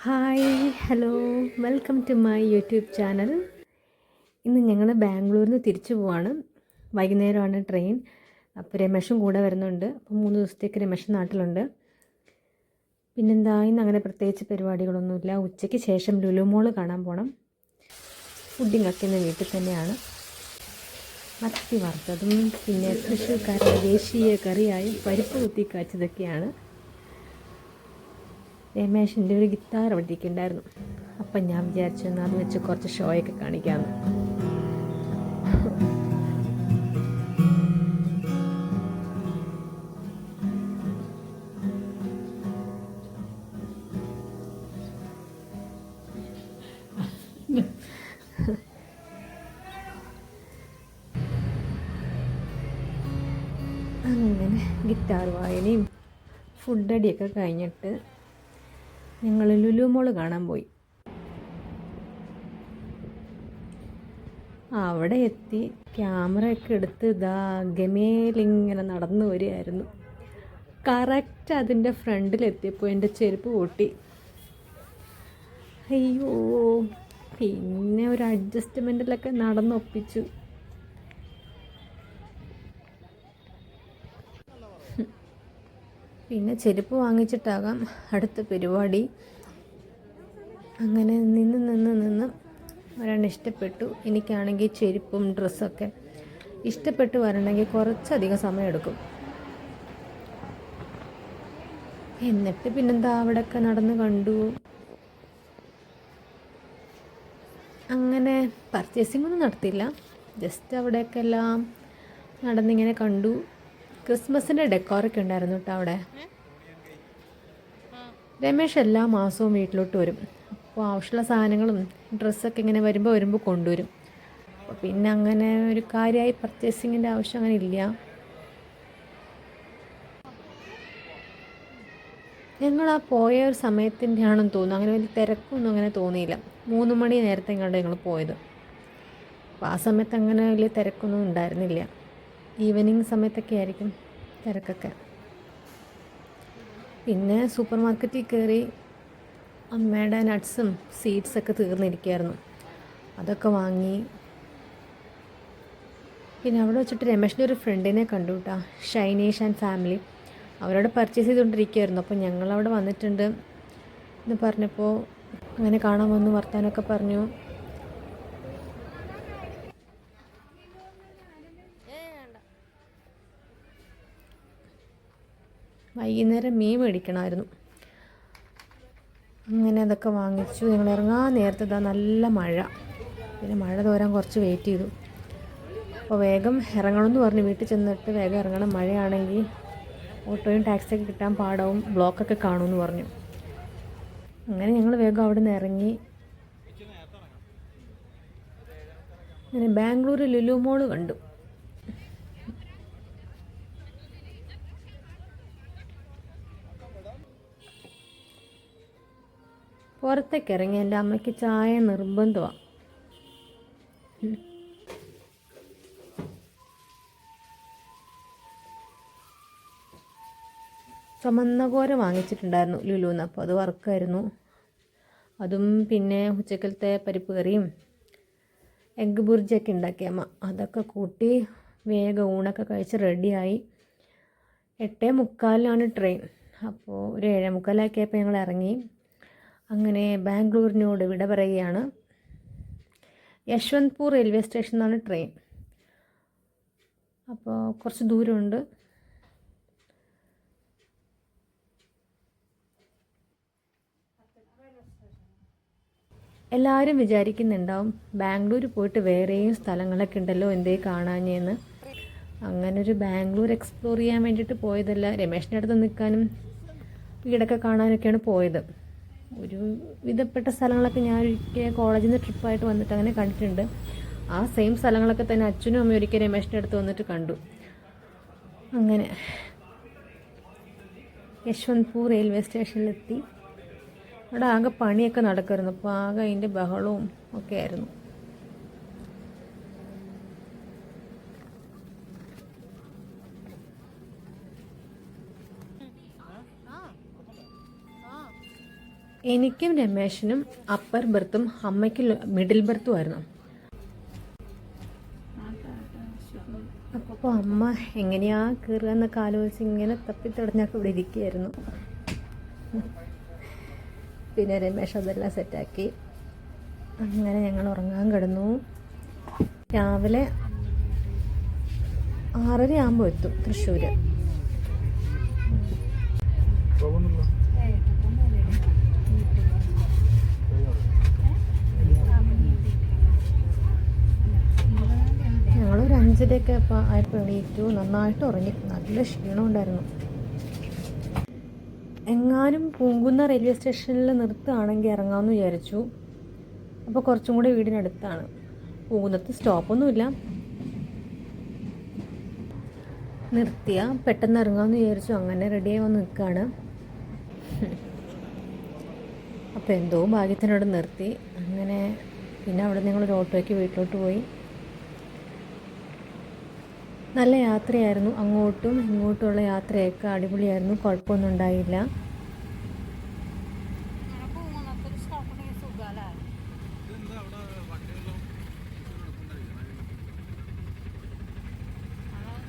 Hi hello welcome to my YouTube channel. ഇന്ന് ഞങ്ങൾ ബാംഗ്ലൂരിൽ നിന്ന് തിരിച്ചു പോവാണ്. വൈകുന്നേരമാണ് ട്രെയിൻ. അപ്പോൾ രമേഷും കൂടെ വരുന്നുണ്ട്. അപ്പോൾ 3 ദിവസത്തേക്ക് രമേഷ് നാട്ടിലുണ്ട്. പിന്നെന്താ, ഇന്ന് അങ്ങനെ പ്രത്യേകിച്ച് പരിപാടികളൊന്നുമില്ല. ഉച്ചയ്ക്ക് ശേഷം ലുലു മോൾ കാണാൻ പോകണം. ഫുഡിങ് ഒക്കെ ഇന്ന് വീട്ടിൽ തന്നെയാണ്. മത്തി വറുത്തതും പിന്നെ തൃശ്ശൂർക്കാരുടെ ദേശീയ കറിയായ പരിപ്പ് കുത്തി കാച്ചതൊക്കെയാണ്. രമേഷിൻ്റെ ഒരു ഗിത്താർ അവിടെ ഇരിക്കുന്നുണ്ടായിരുന്നു. അപ്പം ഞാൻ വിചാരിച്ചു എന്നാൽ അത് വെച്ച് കുറച്ച് ഷോയൊക്കെ കാണിക്കാമെന്ന്. അങ്ങനെ ഗിറ്റാർ വായനയും ഫുഡടിയൊക്കെ കഴിഞ്ഞിട്ട് ഞങ്ങൾ ലുലു മോൾ കാണാൻ പോയി. അവിടെ എത്തി ക്യാമറയൊക്കെ എടുത്ത് ഗമേലിങ്ങനെ നടന്നു വരികയായിരുന്നു. കറക്റ്റ് അതിൻ്റെ ഫ്രണ്ടിലെത്തിയപ്പോൾ എൻ്റെ ചെരുപ്പ് പൊട്ടി. അയ്യോ, പിന്നെ ഒരു അഡ്ജസ്റ്റ്മെൻറ്റിലൊക്കെ നടന്നൊപ്പിച്ചു. പിന്നെ ചെരുപ്പ് വാങ്ങിച്ചിട്ടാകാം അടുത്ത പരിപാടി. അങ്ങനെ നിന്ന് ഒരെണ്ണം ഇഷ്ടപ്പെട്ടു. എനിക്കാണെങ്കിൽ ചെരുപ്പും ഡ്രസ്സൊക്കെ ഇഷ്ടപ്പെട്ട് വരണമെങ്കിൽ കുറച്ചധികം സമയമെടുക്കും. എന്നിട്ട് പിന്നെന്താ അവിടെയൊക്കെ നടന്ന് കണ്ടു. അങ്ങനെ പർച്ചേസിംഗ് ഒന്നും നടത്തിയില്ല, ജസ്റ്റ് അവിടെയൊക്കെ എല്ലാം നടന്നിങ്ങനെ കണ്ടു. ക്രിസ്മസിൻ്റെ ഡെക്കോറൊക്കെ ഉണ്ടായിരുന്നു കേട്ടോ അവിടെ. രമേഷ് എല്ലാ മാസവും വീട്ടിലോട്ട് വരും. അപ്പോൾ ആവശ്യമുള്ള സാധനങ്ങളും ഡ്രസ്സൊക്കെ ഇങ്ങനെ വരുമ്പോൾ കൊണ്ടുവരും. അപ്പോൾ പിന്നെ അങ്ങനെ ഒരു കാര്യമായി പർച്ചേസിങ്ങിൻ്റെ ആവശ്യം അങ്ങനെ ഇല്ല. ഞങ്ങൾ ആ പോയ ഒരു സമയത്തിൻ്റെ ആണെന്ന് തോന്നുന്നു. അങ്ങനെ വലിയ തിരക്കൊന്നും അങ്ങനെ തോന്നിയില്ല. 3 മണി നേരത്തെ കണ്ട് ഞങ്ങൾ പോയത്. അപ്പോൾ ആ സമയത്ത് അങ്ങനെ വലിയ തിരക്കൊന്നും ഉണ്ടായിരുന്നില്ല. ഈവനിങ് സമയത്തൊക്കെ ആയിരിക്കും തിരക്കൊക്കെ. പിന്നെ സൂപ്പർ മാർക്കറ്റിൽ കയറി അമ്മയുടെ നട്ട്സും സീഡ്സൊക്കെ തീർന്നിരിക്കുകയായിരുന്നു. അതൊക്കെ വാങ്ങി. പിന്നെ അവിടെ വെച്ചിട്ട് രമേഷിൻ്റെ ഒരു ഫ്രണ്ടിനെ കണ്ടു കേട്ടോ, ഷൈനേഷ് ആൻഡ് ഫാമിലി. അവരോട് പർച്ചേസ് ചെയ്തുകൊണ്ടിരിക്കുകയായിരുന്നു. അപ്പോൾ ഞങ്ങളവിടെ വന്നിട്ടുണ്ട് എന്ന് പറഞ്ഞപ്പോൾ അങ്ങനെ കാണാൻ വന്നു, വർത്താനമൊക്കെ പറഞ്ഞു. വൈകുന്നേരം മീൻ മേടിക്കണമായിരുന്നു. അങ്ങനെ അതൊക്കെ വാങ്ങിച്ചു. ഞങ്ങൾ ഇറങ്ങാൻ നേരത്തെ നല്ല മഴ. പിന്നെ മഴ തോരാൻ കുറച്ച് വെയിറ്റ് ചെയ്തു. അപ്പോൾ വേഗം ഇറങ്ങണമെന്ന് പറഞ്ഞ് വീട്ടിൽ ചെന്നിട്ട് വേഗം ഇറങ്ങണം, മഴയാണെങ്കിൽ ഓട്ടോയും ടാക്സിയൊക്കെ കിട്ടാൻ പാടാവും, ബ്ലോക്കൊക്കെ കാണുമെന്ന് പറഞ്ഞു. അങ്ങനെ ഞങ്ങൾ വേഗം അവിടെ നിന്ന് ഇറങ്ങി. അങ്ങനെ ബാംഗ്ലൂർ ലുലു മോൾ കണ്ടു. പുറത്തേക്ക് ഇറങ്ങി. എൻ്റെ അമ്മയ്ക്ക് ചായ നിർബന്ധമാണ്. ചുമന്ന കോര വാങ്ങിച്ചിട്ടുണ്ടായിരുന്നു ലുലുന്ന്. അപ്പോൾ അത് വറുക്കായിരുന്നു. അതും പിന്നെ ഉച്ചക്കലത്തെ പരിപ്പ് കറിയും എഗ്ഗ് ബുർജിയൊക്കെ ഉണ്ടാക്കി അമ്മ. അതൊക്കെ കൂട്ടി വേഗം ഊണൊക്കെ കഴിച്ച് റെഡിയായി. 8:45 ട്രെയിൻ. അപ്പോൾ ഒരു 7:45 ഞങ്ങൾ ഇറങ്ങി. അങ്ങനെ ബാംഗ്ലൂരിനോട് വിട പറയുകയാണ്. യശ്വന്ത്പൂർ റെയിൽവേ സ്റ്റേഷനിലാണ് ട്രെയിൻ. അപ്പോൾ കുറച്ച് ദൂരമുണ്ട്. എല്ലാവരും വിചാരിക്കുന്നുണ്ടാവും ബാംഗ്ലൂർ പോയിട്ട് വേറെയും സ്ഥലങ്ങളൊക്കെ ഉണ്ടല്ലോ എന്തേ കാണാഞ്ഞെന്ന്. അങ്ങനൊരു ബാംഗ്ലൂർ എക്സ്പ്ലോർ ചെയ്യാൻ വേണ്ടിയിട്ട് പോയതല്ല, രമേഷിൻ്റെ അടുത്ത് നിൽക്കാനും വീടൊക്കെ കാണാനൊക്കെയാണ് പോയത്. ഒരു വിധപ്പെട്ട സ്ഥലങ്ങളൊക്കെ ഞാൻ ഒരിക്കൽ കോളേജിൽ നിന്ന് ട്രിപ്പായിട്ട് വന്നിട്ട് അങ്ങനെ കണ്ടിട്ടുണ്ട്. ആ സെയിം സ്ഥലങ്ങളൊക്കെ തന്നെ അച്ഛനും അമ്മയും ഒരിക്കൽ രമേഷിൻ്റെ അടുത്ത് വന്നിട്ട് കണ്ടു. അങ്ങനെ യശ്വന്ത്പൂർ റെയിൽവേ സ്റ്റേഷനിലെത്തി. അവിടെ ആകെ പണിയൊക്കെ നടക്കുമായിരുന്നു. അപ്പോൾ ആകെ അതിൻ്റെ ബഹളവും ഒക്കെ ആയിരുന്നു. എനിക്കും രമേശിനും അപ്പർ ബർത്തും അമ്മയ്ക്ക് മിഡിൽ ബർത്തും ആയിരുന്നു. അപ്പോൾ അമ്മ എങ്ങനെയാ കയറുക എന്നൊക്കെ ആലോചിച്ച് ഇങ്ങനെ തപ്പിത്തടഞ്ഞൊക്കെ ഇവിടെ ഇരിക്കുകയായിരുന്നു. പിന്നെ രമേശ് അതെല്ലാം സെറ്റാക്കി. അങ്ങനെ ഞങ്ങൾ ഉറങ്ങാൻ കിടന്നു. രാവിലെ 6:30 ആകുമ്പോൾ എത്തും തൃശ്ശൂർ. ഞങ്ങളൊരു 5:30 ആയപ്പോൾ എണീറ്റു. നന്നായിട്ട് ഉറങ്ങി. നല്ല ക്ഷീണം ഉണ്ടായിരുന്നു. എങ്ങാനും പൂങ്കുന്ന റെയിൽവേ സ്റ്റേഷനിൽ നിർത്തുകയാണെങ്കിൽ ഇറങ്ങാമെന്ന് വിചാരിച്ചു. അപ്പോൾ കുറച്ചും കൂടി വീടിനടുത്താണ്. പൂങ്കുന്നത്ത് സ്റ്റോപ്പൊന്നുമില്ല. നിർത്തിയ പെട്ടെന്ന് ഇറങ്ങാമെന്ന് വിചാരിച്ചു. അങ്ങനെ റെഡിയായി വന്ന് നിൽക്കുകയാണ്. അപ്പോൾ എന്തോ ഭാഗ്യത്തിനോട് നിർത്തി. അങ്ങനെ പിന്നെ അവിടെ ഞങ്ങളൊരു ഓട്ടോയ്ക്ക് വീട്ടിലോട്ട് പോയി. നല്ല യാത്രയായിരുന്നു. അങ്ങോട്ടും ഇങ്ങോട്ടുമുള്ള യാത്രയൊക്കെ അടിപൊളിയായിരുന്നു. കുഴപ്പമൊന്നും ഉണ്ടായില്ല.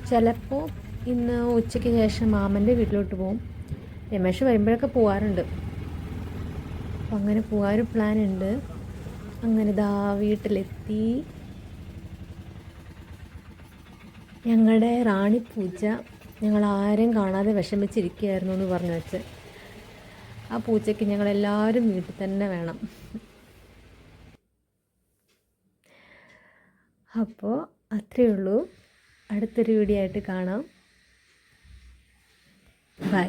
ചിലപ്പോൾ ഇന്ന് ഉച്ചയ്ക്ക് ശേഷം മാമൻ്റെ വീട്ടിലോട്ട് പോകും. രമേശ് വരുമ്പോഴൊക്കെ പോകാറുണ്ട്. അപ്പം അങ്ങനെ പോകാനൊരു പ്ലാൻ ഉണ്ട്. അങ്ങനെ ഇതാ വീട്ടിലെത്തി. ഞങ്ങളുടെ റാണി പൂച്ച ഞങ്ങൾ ആരും കാണാതെ വിഷമിച്ചിരിക്കുകയായിരുന്നു എന്ന് പറഞ്ഞു വെച്ച്. ആ പൂച്ചയ്ക്ക് ഞങ്ങളെല്ലാവരും വീട്ടിൽ തന്നെ വേണം. അപ്പോൾ അത്രയേ ഉള്ളൂ. അടുത്തൊരു വീഡിയോ ആയിട്ട് കാണാം. ബൈ.